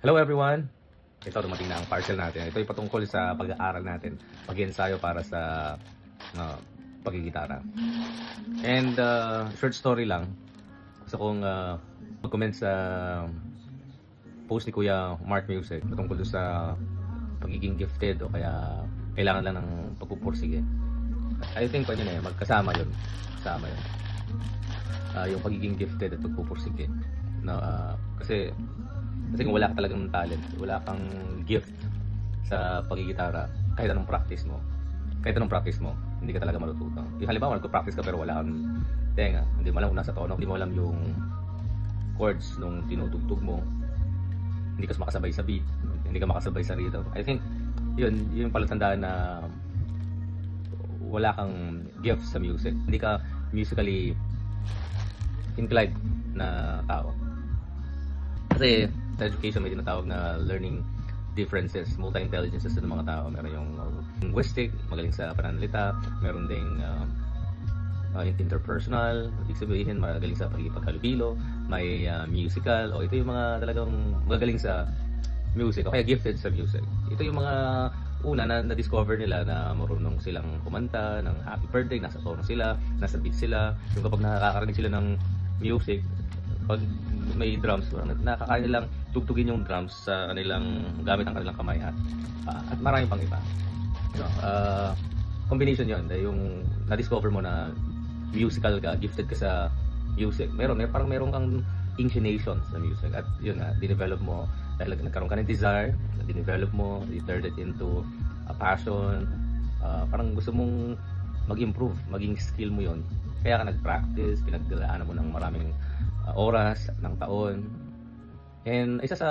Hello everyone! Ito, dumating na ang parcel natin. Ito ay patungkol sa pag-aaral natin. Pag-ensayo para sa pagigitara. And short story lang. Gusto kong mag-comment sa post ni Kuya Mark Music patungkol sa pagiging gifted o kaya kailangan lang ng pagpupursige. I think pwede na yun. Magkasama yun. Kasama yun. Yung pagiging gifted at pagpupursige. Kasi kung wala ka talagang talent, wala kang gift sa pagigitara, kahit anong practice mo, hindi ka talaga matututo. Yung halimbawa, nagpo-practice ka pero wala kang tenga, hindi mo alam kung nasa tono, hindi mo alam yung chords nung tinutugtog mo, hindi ka makasabay sa beat, hindi ka makasabay sa rhythm. I think, yun yung palatandaan na wala kang gift sa music. Hindi ka musically inclined na tao. Kasi sa education may tinatawag na learning differences, multi-intelligences ng mga tao. Meron yung linguistic, magaling sa pananalita, meron ding interpersonal, ibig sabihin magaling sa pagkikipaghalubilo, may musical, o ito yung mga talagang magaling sa music, o kaya gifted sa music. Ito yung mga una na na-discover nila na marunong silang kumanta ng happy birthday, nasa tono sila, nasa beat sila. Yung kapag nakakarinig sila ng music, pag may drums, nakakaya nilang tugtugin yung drums sa kanilang gamit ang kanilang kamay at marami pang iba. Combination yun, yung na-discover mo na musical ka, gifted ka sa music. Parang meron kang inclination sa music at yun nga, dinevelop mo dahil nagkaroon ka ng desire, dinevelop mo, you turned it into a passion. Parang gusto mong mag-improve, maging skill mo yun. Kaya ka nag-practice, pinagdalaanan mo ng maraming oras, ng taon. And isa sa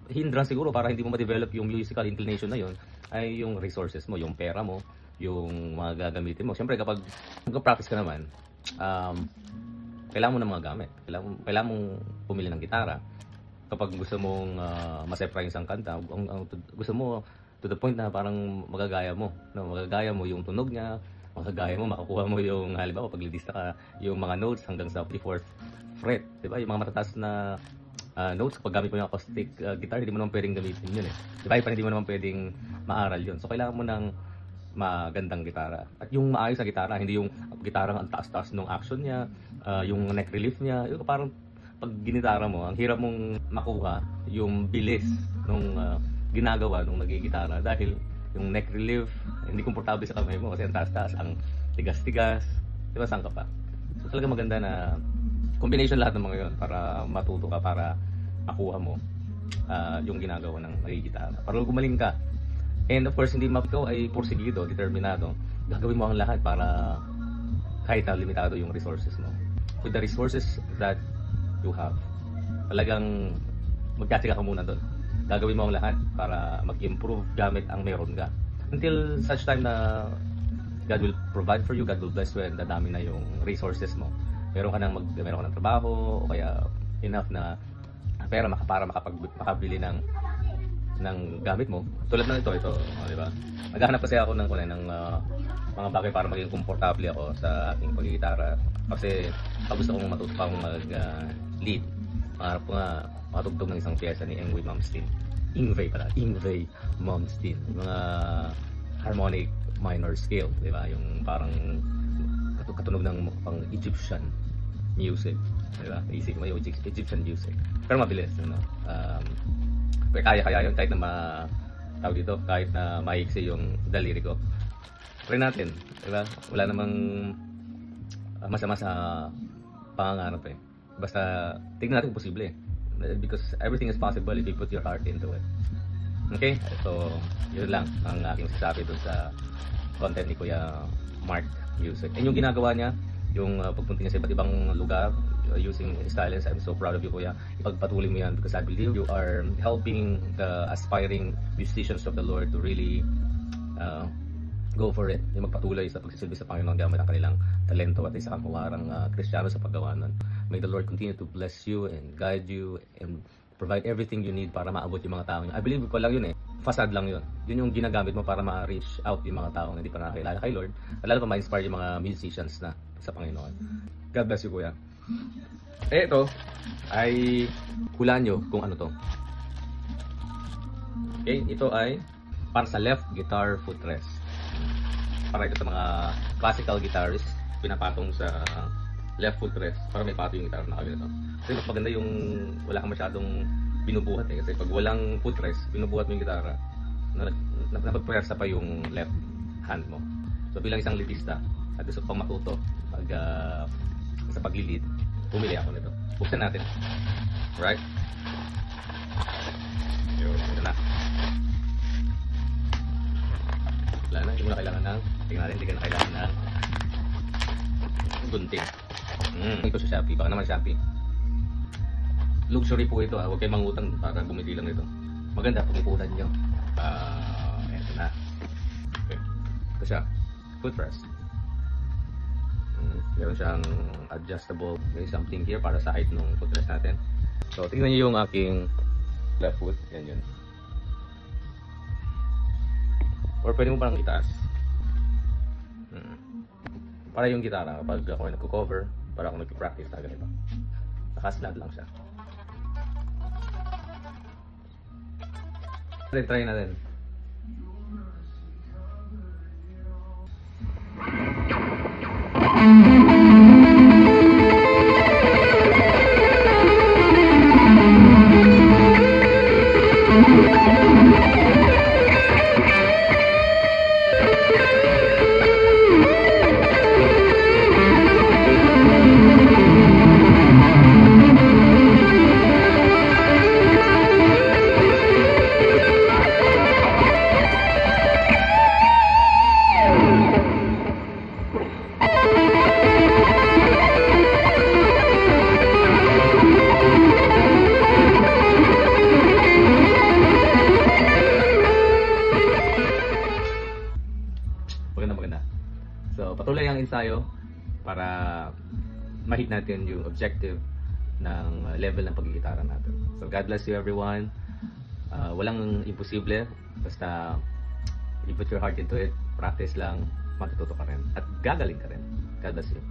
hindrance siguro para hindi mo ma-develop yung musical inclination na yun ay yung resources mo, yung pera mo, yung mga gagamitin mo. Siyempre kapag mag-practice ka naman, kailangan mo ng mga gamit. Kailangan mong pumili ng gitara. Kapag gusto mong ma-surprise ang kanta, gusto mo to the point na parang magagaya mo. No? Magagaya mo yung tunog niya, magagaya mo, makakuha mo yung, halimbawa, paglilista ka, yung mga notes hanggang sa 54th fret. Diba? Yung mga matataas na notes, kapag gamit mo yung acoustic guitar, hindi mo naman pwedeng gamitin yun eh. Diba? Hindi mo naman pwedeng maaral yun. So, kailangan mo ng magandang gitara. At yung maayos na gitara, hindi yung gitarang ang taas-taas ng action niya, yung neck relief niya, yung parang pag ginitara mo, ang hirap mong makuha yung bilis nung ginagawa nung nagigitara dahil yung neck relief, hindi komportable sa kamay mo kasi ang taas-taas, ang tigas-tigas, diba, saan ka pa? So talaga maganda na combination lahat ng mga yun para matuto ka, para makuha mo yung ginagawa ng nagigitara. Para gumaling ka. And of course, hindi ikaw ay porsigido, determinado. Gagawin mo ang lahat para kahit na limitado yung resources mo. With the resources that you have, talagang magkasika ka muna doon. Gagawin mo ang lahat para mag-improve gamit ang meron ka. Until such time na God will provide for you, God will bless you, and dadami na yung resources mo. Meron ka ng trabaho, o kaya enough na pera para makabili ng gamit mo. Tulad ng ito, di ba? Naghahanap kasi ako ng mga bagay para maging komportable ako sa aking pagigitara. Kasi gusto kong matuto pa akong mag-lead. Maharap ko nga makatugtog ng isang pyesa ni Yngwie Malmsteen. Yngwie Malmsteen. Mga harmonic minor scale, di ba? Yung parang katunog ng pang Egyptian music, di ba? Isip mo yung Egyptian music. Pero mabilis, ano? Kaya yun kahit na kahit na maiksi yung daliri ko. Try natin, di ba? Wala namang masama sa pangangarap eh. Basta tignan natin kung posible eh. Because everything is possible if you put your heart into it. Okay? So, yun lang ang aking sasabi dun sa content ni Kuya Mark Music. And yung ginagawa niya, yung pagpunta niya sa iba't ibang lugar, using his talents, I'm so proud of you, Kuya. Ipagpatuloy mo yan because I believe you are helping the aspiring musicians of the Lord to really go for it. Yung magpatuloy sa pagsisilbi sa Panginoon gamit ang kanilang talento at isa kang huwarang Kristiyano sa paggawa nun. May the Lord continue to bless you and guide you and provide everything you need para maabot yung mga tao niya. I believe ko lang yun eh. Facade lang yun. Yun yung ginagamit mo para ma-reach out yung mga tao na hindi pa nakakilala kay Lord. Lalo pa ma-inspire yung mga musicians na sa Panginoon. God bless you, Kuya. Ito ay hulaan nyo kung ano to. Okay, ito ay para sa left guitar footrest. Para ito sa mga classical guitarist, pinapatong sa left footrest para may pato yung guitar na kami nito. Kasi mas maganda yung wala kang masyadong binubuhat eh. Kasi pag walang footrest, binubuhat mo yung gitara, napagpwersa pa yung left hand mo. So bilang isang leadista, at gusto pang matuto pag, sa paglilid, pumili ako nito. Buksan natin. Right? Yun, ito na. Wala na, hindi mo na kailangan ng, tingnan natin, hindi ka na kailangan ng gunting. Ito sa Shopee, baka naman Shopee. Luxury po ito, huwag kayo mangutang para bumili lang ito. Maganda, pumipunan nyo. Ito na. Okay. Ito siya, footrest. Meron siyang adjustable, may something here para sa height ng footrest natin. So, tingnan nyo yung aking left foot, yan yun. Or pwede mo parang itaas. Para yung gitara, kapag ako ay nagko-cover, para ako nag-practice na ganito. Naka-slant lang siya. Try natin. Maganda. So, patuloy ang ensayo para ma-hit natin yung objective ng level ng paggigitara natin. So, God bless you everyone. Walang imposible. Basta, you put your heart into it, practice lang, matututo ka rin. At gagaling ka rin. God bless you.